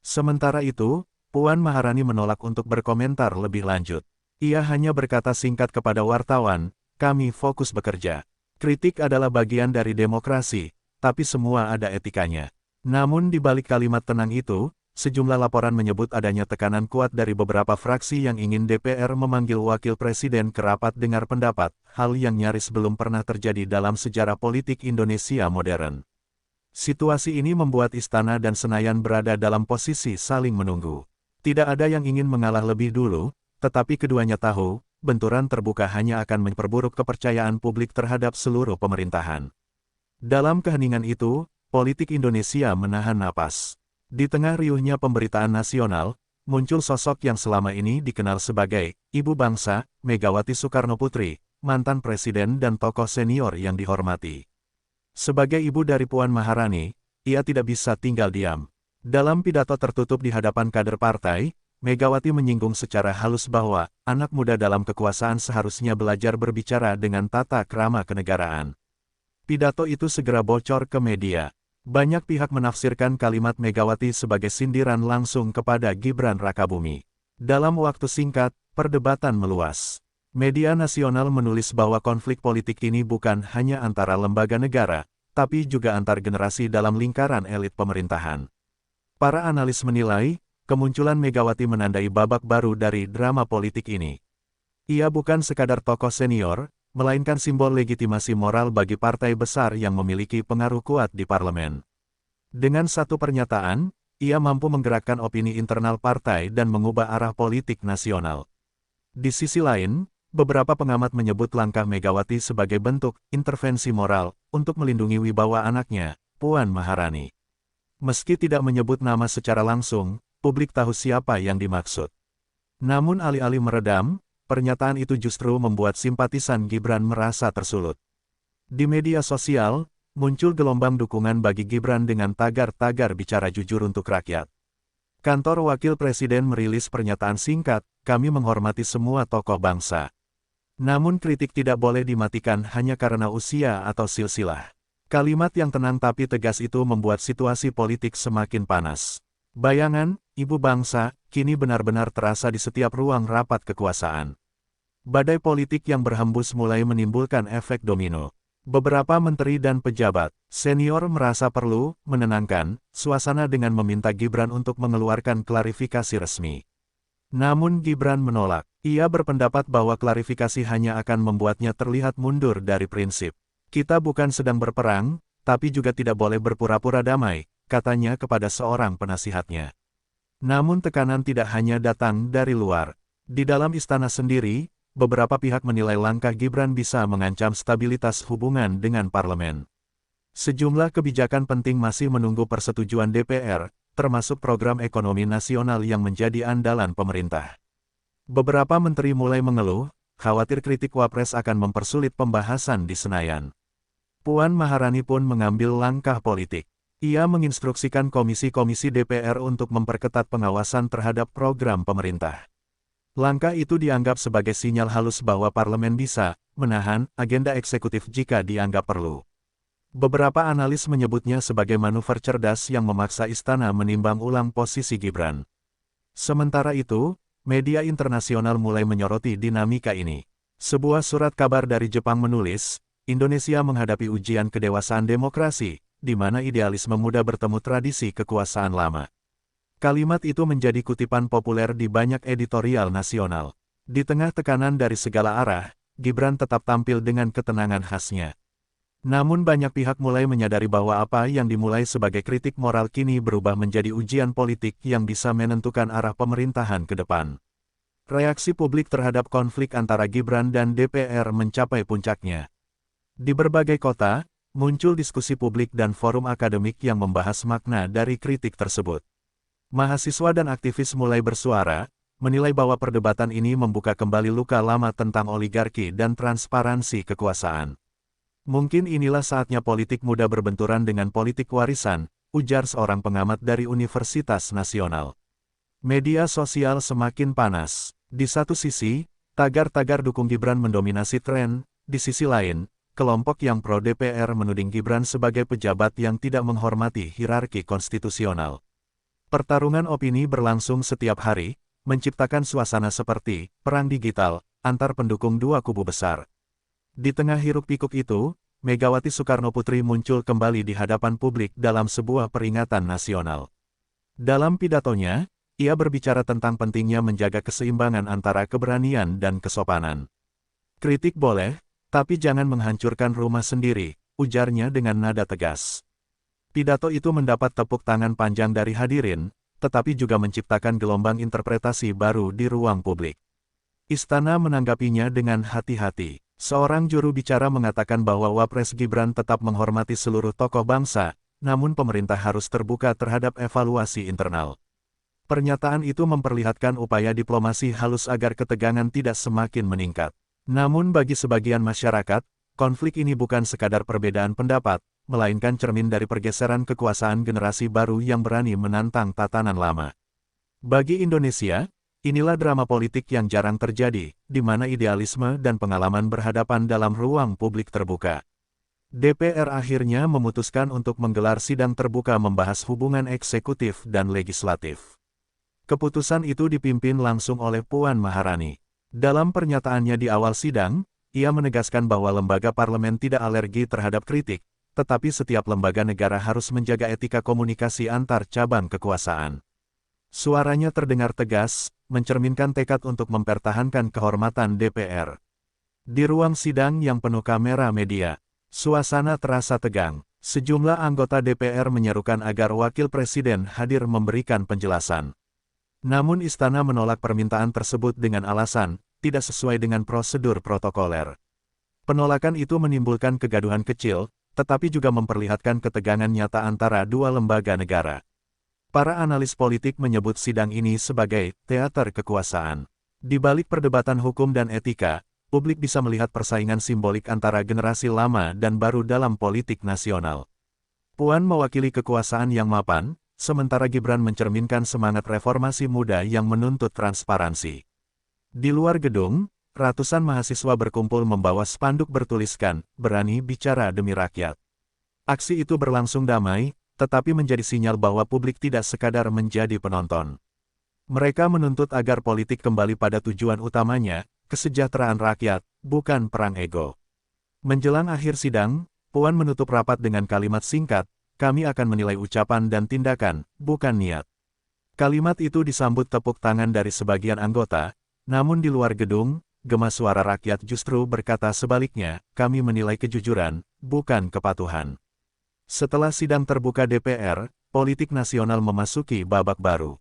Sementara itu, Puan Maharani menolak untuk berkomentar lebih lanjut. Ia hanya berkata singkat kepada wartawan, "Kami fokus bekerja. Kritik adalah bagian dari demokrasi, tapi semua ada etikanya." Namun di balik kalimat tenang itu, sejumlah laporan menyebut adanya tekanan kuat dari beberapa fraksi yang ingin DPR memanggil wakil presiden ke rapat dengar pendapat, hal yang nyaris belum pernah terjadi dalam sejarah politik Indonesia modern. Situasi ini membuat Istana dan Senayan berada dalam posisi saling menunggu. Tidak ada yang ingin mengalah lebih dulu, tetapi keduanya tahu, benturan terbuka hanya akan memperburuk kepercayaan publik terhadap seluruh pemerintahan. Dalam keheningan itu, politik Indonesia menahan napas. Di tengah riuhnya pemberitaan nasional, muncul sosok yang selama ini dikenal sebagai Ibu Bangsa, Megawati Soekarnoputri, mantan presiden dan tokoh senior yang dihormati. Sebagai ibu dari Puan Maharani, ia tidak bisa tinggal diam. Dalam pidato tertutup di hadapan kader partai, Megawati menyinggung secara halus bahwa anak muda dalam kekuasaan seharusnya belajar berbicara dengan tata krama kenegaraan. Pidato itu segera bocor ke media. Banyak pihak menafsirkan kalimat Megawati sebagai sindiran langsung kepada Gibran Rakabumi. Dalam waktu singkat, perdebatan meluas. Media nasional menulis bahwa konflik politik ini bukan hanya antara lembaga negara, tapi juga antar generasi dalam lingkaran elit pemerintahan. Para analis menilai, kemunculan Megawati menandai babak baru dari drama politik ini. Ia bukan sekadar tokoh senior, melainkan simbol legitimasi moral bagi partai besar yang memiliki pengaruh kuat di parlemen. Dengan satu pernyataan, ia mampu menggerakkan opini internal partai dan mengubah arah politik nasional. Di sisi lain, beberapa pengamat menyebut langkah Megawati sebagai bentuk intervensi moral untuk melindungi wibawa anaknya, Puan Maharani. Meski tidak menyebut nama secara langsung, publik tahu siapa yang dimaksud. Namun alih-alih meredam, pernyataan itu justru membuat simpatisan Gibran merasa tersulut. Di media sosial, muncul gelombang dukungan bagi Gibran dengan tagar-tagar bicara jujur untuk rakyat. Kantor Wakil Presiden merilis pernyataan singkat, "Kami menghormati semua tokoh bangsa. Namun kritik tidak boleh dimatikan hanya karena usia atau silsilah." Kalimat yang tenang tapi tegas itu membuat situasi politik semakin panas. Bayangan, Ibu Bangsa, kini benar-benar terasa di setiap ruang rapat kekuasaan. Badai politik yang berhembus mulai menimbulkan efek domino. Beberapa menteri dan pejabat senior merasa perlu menenangkan suasana dengan meminta Gibran untuk mengeluarkan klarifikasi resmi. Namun Gibran menolak. Ia berpendapat bahwa klarifikasi hanya akan membuatnya terlihat mundur dari prinsip. "Kita bukan sedang berperang, tapi juga tidak boleh berpura-pura damai," katanya kepada seorang penasihatnya. Namun tekanan tidak hanya datang dari luar. Di dalam istana sendiri, beberapa pihak menilai langkah Gibran bisa mengancam stabilitas hubungan dengan parlemen. Sejumlah kebijakan penting masih menunggu persetujuan DPR, termasuk program ekonomi nasional yang menjadi andalan pemerintah. Beberapa menteri mulai mengeluh, khawatir kritik Wapres akan mempersulit pembahasan di Senayan. Puan Maharani pun mengambil langkah politik. Ia menginstruksikan komisi-komisi DPR untuk memperketat pengawasan terhadap program pemerintah. Langkah itu dianggap sebagai sinyal halus bahwa parlemen bisa menahan agenda eksekutif jika dianggap perlu. Beberapa analis menyebutnya sebagai manuver cerdas yang memaksa istana menimbang ulang posisi Gibran. Sementara itu, media internasional mulai menyoroti dinamika ini. Sebuah surat kabar dari Jepang menulis, Indonesia menghadapi ujian kedewasaan demokrasi, di mana idealisme muda bertemu tradisi kekuasaan lama. Kalimat itu menjadi kutipan populer di banyak editorial nasional. Di tengah tekanan dari segala arah, Gibran tetap tampil dengan ketenangan khasnya. Namun banyak pihak mulai menyadari bahwa apa yang dimulai sebagai kritik moral kini berubah menjadi ujian politik yang bisa menentukan arah pemerintahan ke depan. Reaksi publik terhadap konflik antara Gibran dan DPR mencapai puncaknya. Di berbagai kota, muncul diskusi publik dan forum akademik yang membahas makna dari kritik tersebut. Mahasiswa dan aktivis mulai bersuara, menilai bahwa perdebatan ini membuka kembali luka lama tentang oligarki dan transparansi kekuasaan. "Mungkin inilah saatnya politik muda berbenturan dengan politik warisan," ujar seorang pengamat dari Universitas Nasional. Media sosial semakin panas. Di satu sisi, tagar-tagar dukung Gibran mendominasi tren, di sisi lain, kelompok yang pro-DPR menuding Gibran sebagai pejabat yang tidak menghormati hierarki konstitusional. Pertarungan opini berlangsung setiap hari, menciptakan suasana seperti perang digital antar pendukung dua kubu besar. Di tengah hiruk-pikuk itu, Megawati Soekarnoputri muncul kembali di hadapan publik dalam sebuah peringatan nasional. Dalam pidatonya, ia berbicara tentang pentingnya menjaga keseimbangan antara keberanian dan kesopanan. Kritik boleh, tapi jangan menghancurkan rumah sendiri, ujarnya dengan nada tegas. Pidato itu mendapat tepuk tangan panjang dari hadirin, tetapi juga menciptakan gelombang interpretasi baru di ruang publik. Istana menanggapinya dengan hati-hati. Seorang juru bicara mengatakan bahwa Wapres Gibran tetap menghormati seluruh tokoh bangsa, namun pemerintah harus terbuka terhadap evaluasi internal. Pernyataan itu memperlihatkan upaya diplomasi halus agar ketegangan tidak semakin meningkat. Namun bagi sebagian masyarakat, konflik ini bukan sekadar perbedaan pendapat, melainkan cermin dari pergeseran kekuasaan generasi baru yang berani menantang tatanan lama. Bagi Indonesia, inilah drama politik yang jarang terjadi, di mana idealisme dan pengalaman berhadapan dalam ruang publik terbuka. DPR akhirnya memutuskan untuk menggelar sidang terbuka membahas hubungan eksekutif dan legislatif. Keputusan itu dipimpin langsung oleh Puan Maharani. Dalam pernyataannya di awal sidang, ia menegaskan bahwa lembaga parlemen tidak alergi terhadap kritik, tetapi setiap lembaga negara harus menjaga etika komunikasi antar cabang kekuasaan. Suaranya terdengar tegas, mencerminkan tekad untuk mempertahankan kehormatan DPR. Di ruang sidang yang penuh kamera media, suasana terasa tegang. Sejumlah anggota DPR menyerukan agar wakil presiden hadir memberikan penjelasan. Namun istana menolak permintaan tersebut dengan alasan, tidak sesuai dengan prosedur protokoler. Penolakan itu menimbulkan kegaduhan kecil, tetapi juga memperlihatkan ketegangan nyata antara dua lembaga negara. Para analis politik menyebut sidang ini sebagai teater kekuasaan. Di balik perdebatan hukum dan etika, publik bisa melihat persaingan simbolik antara generasi lama dan baru dalam politik nasional. Puan mewakili kekuasaan yang mapan, sementara Gibran mencerminkan semangat reformasi muda yang menuntut transparansi. Di luar gedung, ratusan mahasiswa berkumpul membawa spanduk bertuliskan, "Berani bicara demi rakyat." Aksi itu berlangsung damai, tetapi menjadi sinyal bahwa publik tidak sekadar menjadi penonton. Mereka menuntut agar politik kembali pada tujuan utamanya, kesejahteraan rakyat, bukan perang ego. Menjelang akhir sidang, Puan menutup rapat dengan kalimat singkat, "Kami akan menilai ucapan dan tindakan, bukan niat." Kalimat itu disambut tepuk tangan dari sebagian anggota, namun di luar gedung, gema suara rakyat justru berkata sebaliknya, "Kami menilai kejujuran, bukan kepatuhan." Setelah sidang terbuka DPR, politik nasional memasuki babak baru.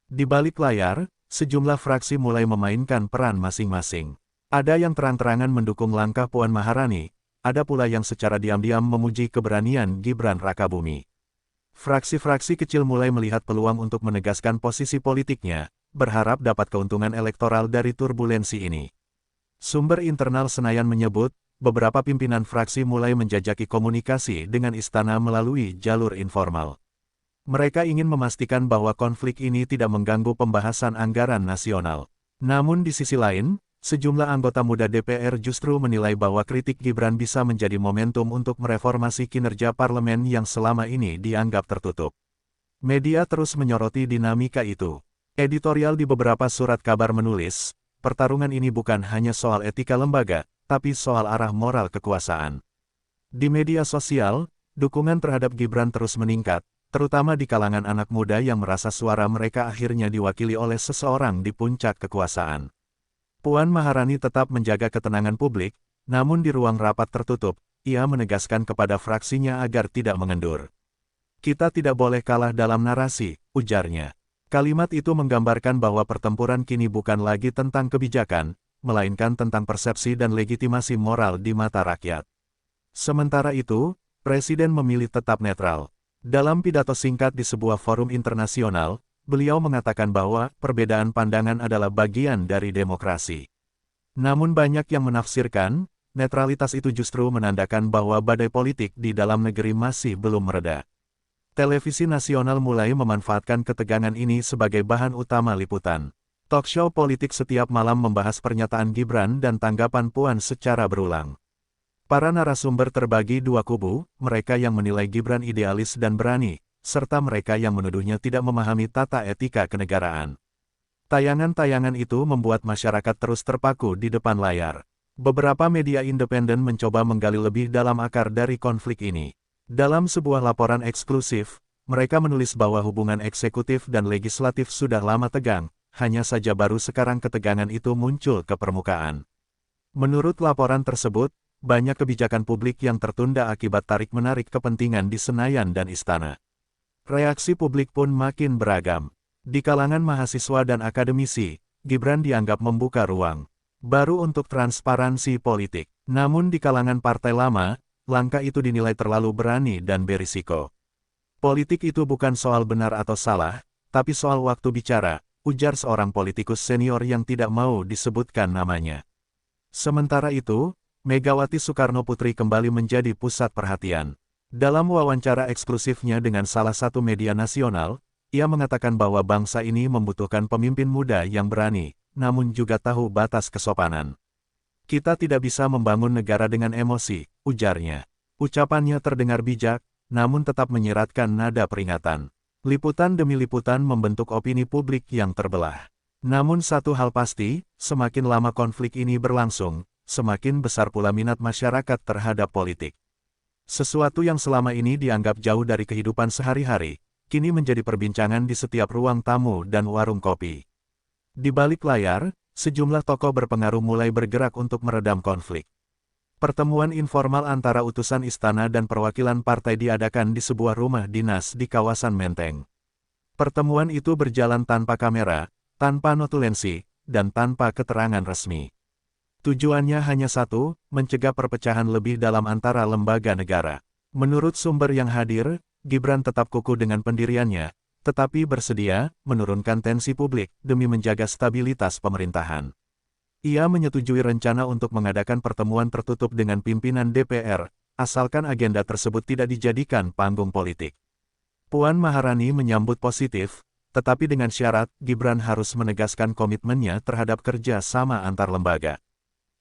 Di balik layar, sejumlah fraksi mulai memainkan peran masing-masing. Ada yang terang-terangan mendukung langkah Puan Maharani, ada pula yang secara diam-diam memuji keberanian Gibran Rakabumi. Fraksi-fraksi kecil mulai melihat peluang untuk menegaskan posisi politiknya, berharap dapat keuntungan elektoral dari turbulensi ini. Sumber internal Senayan menyebut, beberapa pimpinan fraksi mulai menjajaki komunikasi dengan istana melalui jalur informal. Mereka ingin memastikan bahwa konflik ini tidak mengganggu pembahasan anggaran nasional. Namun di sisi lain, sejumlah anggota muda DPR justru menilai bahwa kritik Gibran bisa menjadi momentum untuk mereformasi kinerja parlemen yang selama ini dianggap tertutup. Media terus menyoroti dinamika itu. Editorial di beberapa surat kabar menulis, pertarungan ini bukan hanya soal etika lembaga, tapi soal arah moral kekuasaan. Di media sosial, dukungan terhadap Gibran terus meningkat, terutama di kalangan anak muda yang merasa suara mereka akhirnya diwakili oleh seseorang di puncak kekuasaan. Puan Maharani tetap menjaga ketenangan publik, namun di ruang rapat tertutup, ia menegaskan kepada fraksinya agar tidak mengendur. "Kita tidak boleh kalah dalam narasi," ujarnya. Kalimat itu menggambarkan bahwa pertempuran kini bukan lagi tentang kebijakan, melainkan tentang persepsi dan legitimasi moral di mata rakyat. Sementara itu, Presiden memilih tetap netral. Dalam pidato singkat di sebuah forum internasional, beliau mengatakan bahwa perbedaan pandangan adalah bagian dari demokrasi. Namun banyak yang menafsirkan, netralitas itu justru menandakan bahwa badai politik di dalam negeri masih belum mereda. Televisi nasional mulai memanfaatkan ketegangan ini sebagai bahan utama liputan. Talkshow politik setiap malam membahas pernyataan Gibran dan tanggapan Puan secara berulang. Para narasumber terbagi dua kubu, mereka yang menilai Gibran idealis dan berani, serta mereka yang menuduhnya tidak memahami tata etika kenegaraan. Tayangan-tayangan itu membuat masyarakat terus terpaku di depan layar. Beberapa media independen mencoba menggali lebih dalam akar dari konflik ini. Dalam sebuah laporan eksklusif, mereka menulis bahwa hubungan eksekutif dan legislatif sudah lama tegang, hanya saja baru sekarang ketegangan itu muncul ke permukaan. Menurut laporan tersebut, banyak kebijakan publik yang tertunda akibat tarik-menarik kepentingan di Senayan dan Istana. Reaksi publik pun makin beragam. Di kalangan mahasiswa dan akademisi, Gibran dianggap membuka ruang baru untuk transparansi politik. Namun di kalangan partai lama, langkah itu dinilai terlalu berani dan berisiko. Politik itu bukan soal benar atau salah, tapi soal waktu bicara, ujar seorang politikus senior yang tidak mau disebutkan namanya. Sementara itu, Megawati Soekarnoputri kembali menjadi pusat perhatian. Dalam wawancara eksklusifnya dengan salah satu media nasional, ia mengatakan bahwa bangsa ini membutuhkan pemimpin muda yang berani, namun juga tahu batas kesopanan. Kita tidak bisa membangun negara dengan emosi, ujarnya. Ucapannya terdengar bijak, namun tetap menyiratkan nada peringatan. Liputan demi liputan membentuk opini publik yang terbelah. Namun satu hal pasti, semakin lama konflik ini berlangsung, semakin besar pula minat masyarakat terhadap politik. Sesuatu yang selama ini dianggap jauh dari kehidupan sehari-hari, kini menjadi perbincangan di setiap ruang tamu dan warung kopi. Di balik layar, sejumlah tokoh berpengaruh mulai bergerak untuk meredam konflik. Pertemuan informal antara utusan istana dan perwakilan partai diadakan di sebuah rumah dinas di kawasan Menteng. Pertemuan itu berjalan tanpa kamera, tanpa notulensi, dan tanpa keterangan resmi. Tujuannya hanya satu, mencegah perpecahan lebih dalam antara lembaga negara. Menurut sumber yang hadir, Gibran tetap kukuh dengan pendiriannya, tetapi bersedia menurunkan tensi publik demi menjaga stabilitas pemerintahan. Ia menyetujui rencana untuk mengadakan pertemuan tertutup dengan pimpinan DPR, asalkan agenda tersebut tidak dijadikan panggung politik. Puan Maharani menyambut positif, tetapi dengan syarat Gibran harus menegaskan komitmennya terhadap kerja sama antar lembaga.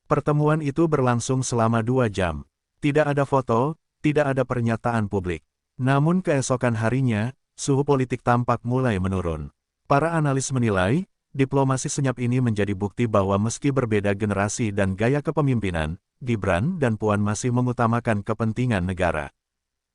Pertemuan itu berlangsung selama 2 jam. Tidak ada foto, tidak ada pernyataan publik. Namun keesokan harinya, suhu politik tampak mulai menurun. Para analis menilai, diplomasi senyap ini menjadi bukti bahwa meski berbeda generasi dan gaya kepemimpinan, Gibran dan Puan masih mengutamakan kepentingan negara.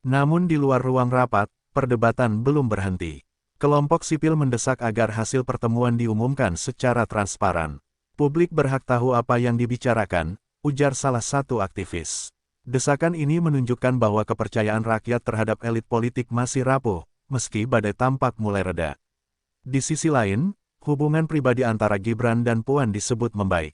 Namun di luar ruang rapat, perdebatan belum berhenti. Kelompok sipil mendesak agar hasil pertemuan diumumkan secara transparan. Publik berhak tahu apa yang dibicarakan, ujar salah satu aktivis. Desakan ini menunjukkan bahwa kepercayaan rakyat terhadap elit politik masih rapuh, meski badai tampak mulai reda. Di sisi lain, hubungan pribadi antara Gibran dan Puan disebut membaik.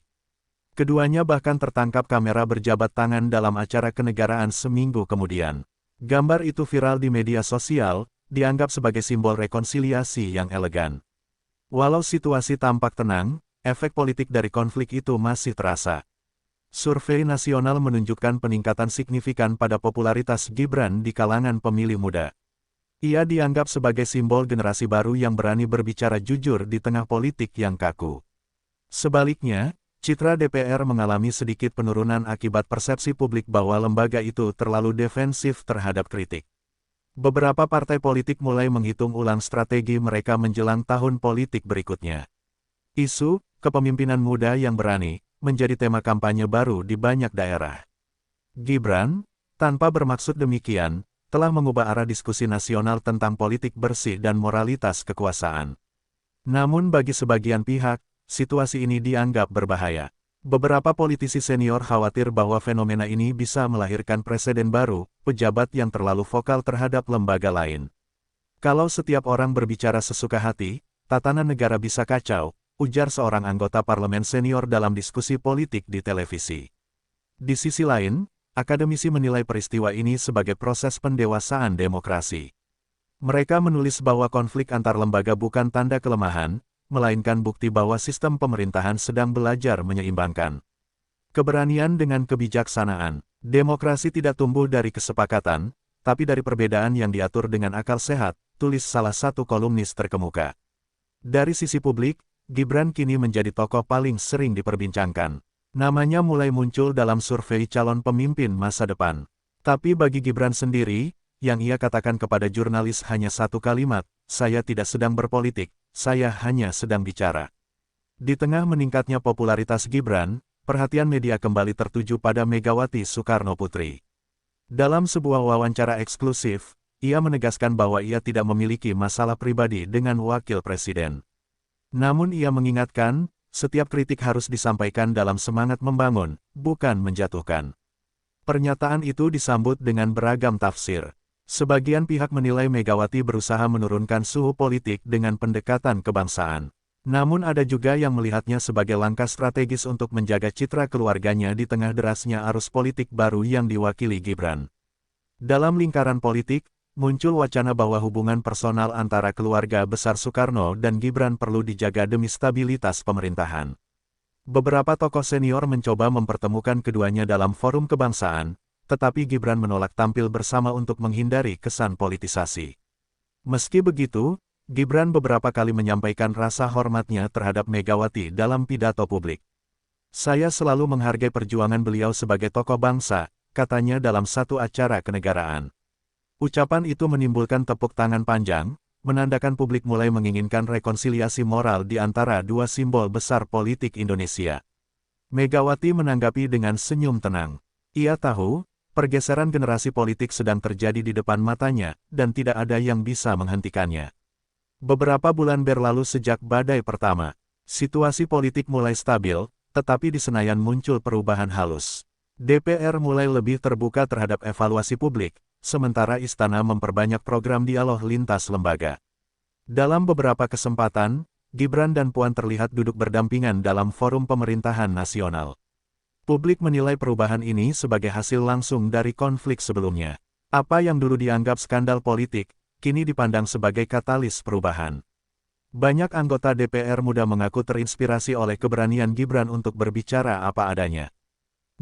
Keduanya bahkan tertangkap kamera berjabat tangan dalam acara kenegaraan seminggu kemudian. Gambar itu viral di media sosial, dianggap sebagai simbol rekonsiliasi yang elegan. Walau situasi tampak tenang, efek politik dari konflik itu masih terasa. Survei nasional menunjukkan peningkatan signifikan pada popularitas Gibran di kalangan pemilih muda. Ia dianggap sebagai simbol generasi baru yang berani berbicara jujur di tengah politik yang kaku. Sebaliknya, citra DPR mengalami sedikit penurunan akibat persepsi publik bahwa lembaga itu terlalu defensif terhadap kritik. Beberapa partai politik mulai menghitung ulang strategi mereka menjelang tahun politik berikutnya. Isu kepemimpinan muda yang berani menjadi tema kampanye baru di banyak daerah. Gibran, tanpa bermaksud demikian, telah mengubah arah diskusi nasional tentang politik bersih dan moralitas kekuasaan. Namun bagi sebagian pihak, situasi ini dianggap berbahaya. Beberapa politisi senior khawatir bahwa fenomena ini bisa melahirkan presiden baru, pejabat yang terlalu vokal terhadap lembaga lain. Kalau setiap orang berbicara sesuka hati, tatanan negara bisa kacau, ujar seorang anggota parlemen senior dalam diskusi politik di televisi. Di sisi lain, akademisi menilai peristiwa ini sebagai proses pendewasaan demokrasi. Mereka menulis bahwa konflik antar lembaga bukan tanda kelemahan, melainkan bukti bahwa sistem pemerintahan sedang belajar menyeimbangkan keberanian dengan kebijaksanaan. Demokrasi tidak tumbuh dari kesepakatan, tapi dari perbedaan yang diatur dengan akal sehat, tulis salah satu kolumnis terkemuka. Dari sisi publik, Gibran kini menjadi tokoh paling sering diperbincangkan. Namanya mulai muncul dalam survei calon pemimpin masa depan. Tapi bagi Gibran sendiri, yang ia katakan kepada jurnalis hanya satu kalimat, "Saya tidak sedang berpolitik, saya hanya sedang bicara." Di tengah meningkatnya popularitas Gibran, perhatian media kembali tertuju pada Megawati Soekarnoputri. Dalam sebuah wawancara eksklusif, ia menegaskan bahwa ia tidak memiliki masalah pribadi dengan wakil presiden. Namun ia mengingatkan, setiap kritik harus disampaikan dalam semangat membangun, bukan menjatuhkan. Pernyataan itu disambut dengan beragam tafsir. Sebagian pihak menilai Megawati berusaha menurunkan suhu politik dengan pendekatan kebangsaan. Namun ada juga yang melihatnya sebagai langkah strategis untuk menjaga citra keluarganya di tengah derasnya arus politik baru yang diwakili Gibran. Dalam lingkaran politik, muncul wacana bahwa hubungan personal antara keluarga besar Soekarno dan Gibran perlu dijaga demi stabilitas pemerintahan. Beberapa tokoh senior mencoba mempertemukan keduanya dalam forum kebangsaan, tetapi Gibran menolak tampil bersama untuk menghindari kesan politisasi. Meski begitu, Gibran beberapa kali menyampaikan rasa hormatnya terhadap Megawati dalam pidato publik. "Saya selalu menghargai perjuangan beliau sebagai tokoh bangsa," katanya dalam satu acara kenegaraan. Ucapan itu menimbulkan tepuk tangan panjang, menandakan publik mulai menginginkan rekonsiliasi moral di antara dua simbol besar politik Indonesia. Megawati menanggapi dengan senyum tenang. Ia tahu, pergeseran generasi politik sedang terjadi di depan matanya, dan tidak ada yang bisa menghentikannya. Beberapa bulan berlalu sejak badai pertama. Situasi politik mulai stabil, tetapi di Senayan muncul perubahan halus. DPR mulai lebih terbuka terhadap evaluasi publik, sementara Istana memperbanyak program dialog lintas lembaga. Dalam beberapa kesempatan, Gibran dan Puan terlihat duduk berdampingan dalam forum pemerintahan nasional. Publik menilai perubahan ini sebagai hasil langsung dari konflik sebelumnya. Apa yang dulu dianggap skandal politik, kini dipandang sebagai katalis perubahan. Banyak anggota DPR muda mengaku terinspirasi oleh keberanian Gibran untuk berbicara apa adanya.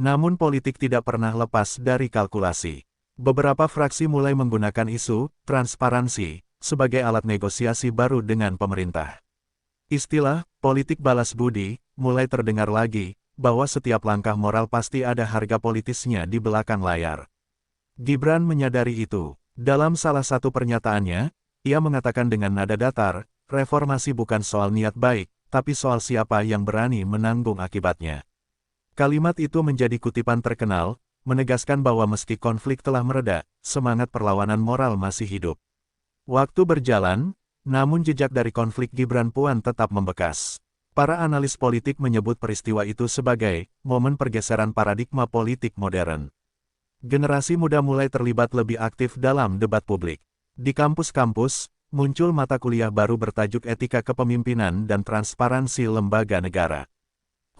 Namun politik tidak pernah lepas dari kalkulasi. Beberapa fraksi mulai menggunakan isu transparansi sebagai alat negosiasi baru dengan pemerintah. Istilah politik balas budi mulai terdengar lagi, bahwa setiap langkah moral pasti ada harga politisnya di belakang layar. Gibran menyadari itu. Dalam salah satu pernyataannya, ia mengatakan dengan nada datar, reformasi bukan soal niat baik, tapi soal siapa yang berani menanggung akibatnya. Kalimat itu menjadi kutipan terkenal, menegaskan bahwa meski konflik telah mereda, semangat perlawanan moral masih hidup. Waktu berjalan, namun jejak dari konflik Gibran-Puan tetap membekas. Para analis politik menyebut peristiwa itu sebagai momen pergeseran paradigma politik modern. Generasi muda mulai terlibat lebih aktif dalam debat publik. Di kampus-kampus, muncul mata kuliah baru bertajuk Etika Kepemimpinan dan Transparansi Lembaga Negara.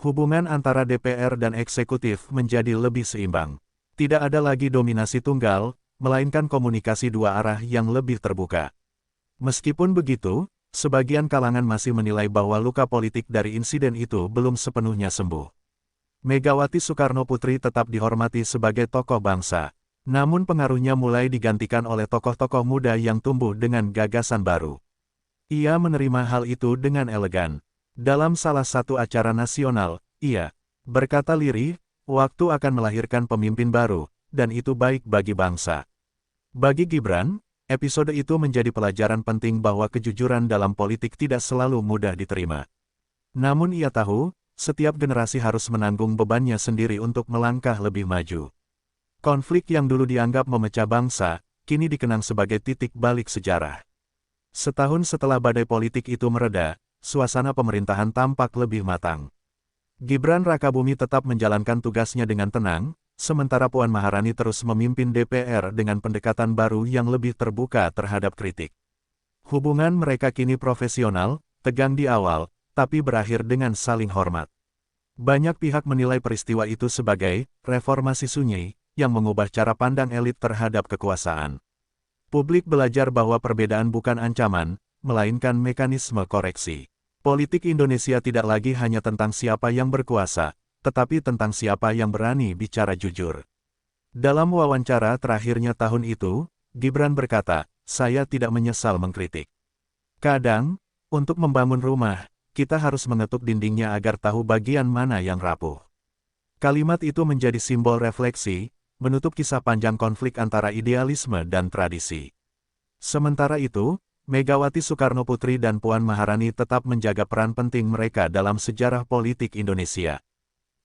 Hubungan antara DPR dan eksekutif menjadi lebih seimbang. Tidak ada lagi dominasi tunggal, melainkan komunikasi dua arah yang lebih terbuka. Meskipun begitu, sebagian kalangan masih menilai bahwa luka politik dari insiden itu belum sepenuhnya sembuh. Megawati Soekarnoputri tetap dihormati sebagai tokoh bangsa, namun pengaruhnya mulai digantikan oleh tokoh-tokoh muda yang tumbuh dengan gagasan baru. Ia menerima hal itu dengan elegan. Dalam salah satu acara nasional, ia berkata lirih, "Waktu akan melahirkan pemimpin baru, dan itu baik bagi bangsa." Bagi Gibran, episode itu menjadi pelajaran penting bahwa kejujuran dalam politik tidak selalu mudah diterima. Namun ia tahu, setiap generasi harus menanggung bebannya sendiri untuk melangkah lebih maju. Konflik yang dulu dianggap memecah bangsa, kini dikenang sebagai titik balik sejarah. Setahun setelah badai politik itu mereda, suasana pemerintahan tampak lebih matang. Gibran Rakabumi tetap menjalankan tugasnya dengan tenang, sementara Puan Maharani terus memimpin DPR dengan pendekatan baru yang lebih terbuka terhadap kritik. Hubungan mereka kini profesional, tegang di awal, tapi berakhir dengan saling hormat. Banyak pihak menilai peristiwa itu sebagai reformasi sunyi, yang mengubah cara pandang elit terhadap kekuasaan. Publik belajar bahwa perbedaan bukan ancaman, melainkan mekanisme koreksi. Politik Indonesia tidak lagi hanya tentang siapa yang berkuasa, tetapi tentang siapa yang berani bicara jujur. Dalam wawancara terakhirnya tahun itu, Gibran berkata, "Saya tidak menyesal mengkritik. Kadang, untuk membangun rumah, kita harus mengetuk dindingnya agar tahu bagian mana yang rapuh." Kalimat itu menjadi simbol refleksi, menutup kisah panjang konflik antara idealisme dan tradisi. Sementara itu, Megawati Soekarnoputri dan Puan Maharani tetap menjaga peran penting mereka dalam sejarah politik Indonesia.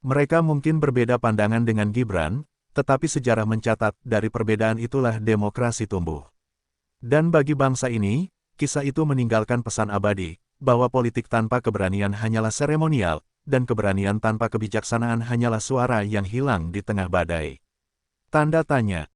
Mereka mungkin berbeda pandangan dengan Gibran, tetapi sejarah mencatat dari perbedaan itulah demokrasi tumbuh. Dan bagi bangsa ini, kisah itu meninggalkan pesan abadi, bahwa politik tanpa keberanian hanyalah seremonial, dan keberanian tanpa kebijaksanaan hanyalah suara yang hilang di tengah badai. Tanda tanya.